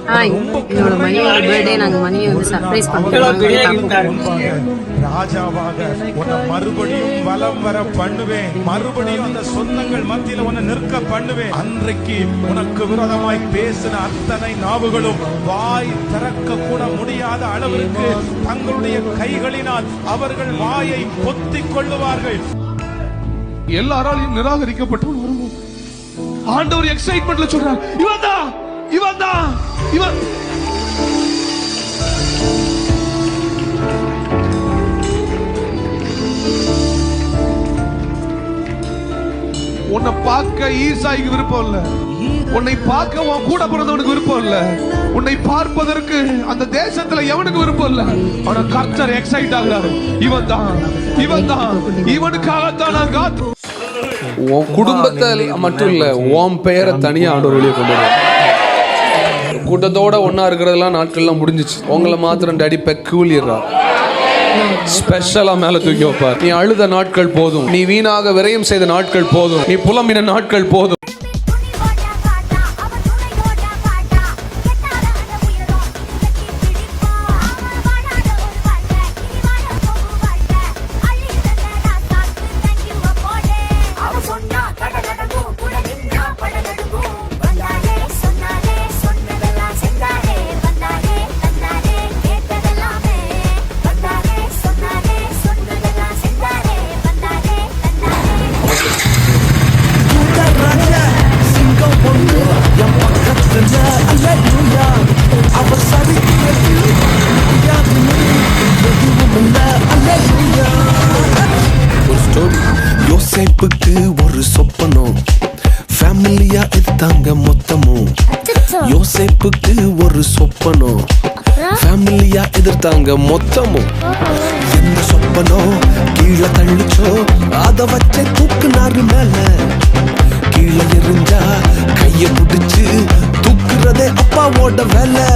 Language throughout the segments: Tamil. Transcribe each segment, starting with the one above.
என்னோட மனைவியோட பர்த்டே நாங்க மனைவி வந்து சர்ப்ரைஸ் பண்ணுவோம். ராஜாவாக உன்னை மறுபடியும் வலம் வர பண்ணுவேன். மறுபடியும் அந்த சொந்தங்கள் மத்தியில உன்னை நிற்க பண்ணுவேன். அன்றைக்கு உனக்கு விரோதமாய் பேசின அத்தனை நாவுகளும் வாய் திறக்க கூட முடியாத அளவிற்கு தங்களுடைய கைகளினால் அவர்கள் வாயை பொத்திக் கொள்ளுவார்கள். எல்லாராலையும் நிராகரிக்கப்பட்டவன் வருவோம். ஆண்டவர் எக்ஸைட்மெண்ட்ல சொல்றார், இவன் தான் இவன் தான் இவன். உன்னை பார்க்க ஈசாய்க்கு விருப்பம் இல்ல, உன்னை பார்க்க உன் கூட பிறந்தவனுக்கு விருப்பம் இல்ல, உன்னை பார்ப்பதற்கு அந்த தேசத்துல எவனுக்கு விருப்பம் இல்ல. ஆனா கர்த்தர் எக்ஸைட் ஆகிறாரு, இவன் தான் இவன் தான், இவனுக்காகத்தான் நான் காத்து. உன் குடும்பத்தில் மட்டும் இல்ல, உன் பெயரை தனியா ஆண்டவர் வெளியே கொண்டு வர. கூட்டத்தோட ஒன்னா இருக்கிறதெல்லாம் நாட்கள்லாம் முடிஞ்சிச்சு. உங்களை மாத்திரம் டாடி பெக்கூலியரா ஸ்பெஷலா மேல தூக்கி வைப்பார். நீ அழுத நாட்கள் போதும், நீ வீணாக விரயம் செய்த நாட்கள் போதும், நீ புலம்பின நாட்கள் போதும். யோசேப்புக்கு ஒரு சொப்பனம், ஃபேமிலியா எடுத்தாங்க மொத்தமும். யோசேப்புக்கு ஒரு சொப்பனம், ஃபேமிலியா எதிர்த்தாங்க மொத்தமும். எந்த சொப்பனம் கீழே தள்ளிச்சோ அத வச்சே தூக்குனாரு மேல. கீழே எரிஞ்சா கைய பிடிச்சு தூக்குறதே அப்பாவோட வேலை.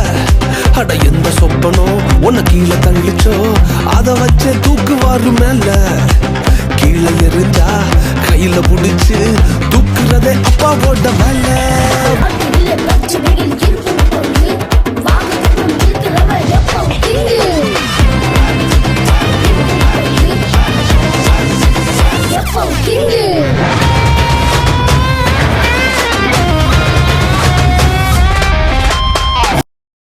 அட எந்த சொப்பனம் உன்னை கீழே தள்ளிச்சோ அத வச்சே தூக்குவாரு மேல. கீழே எரிஞ்சா கையில புடிச்சு தூக்குறதே அப்பாவோட வேலை.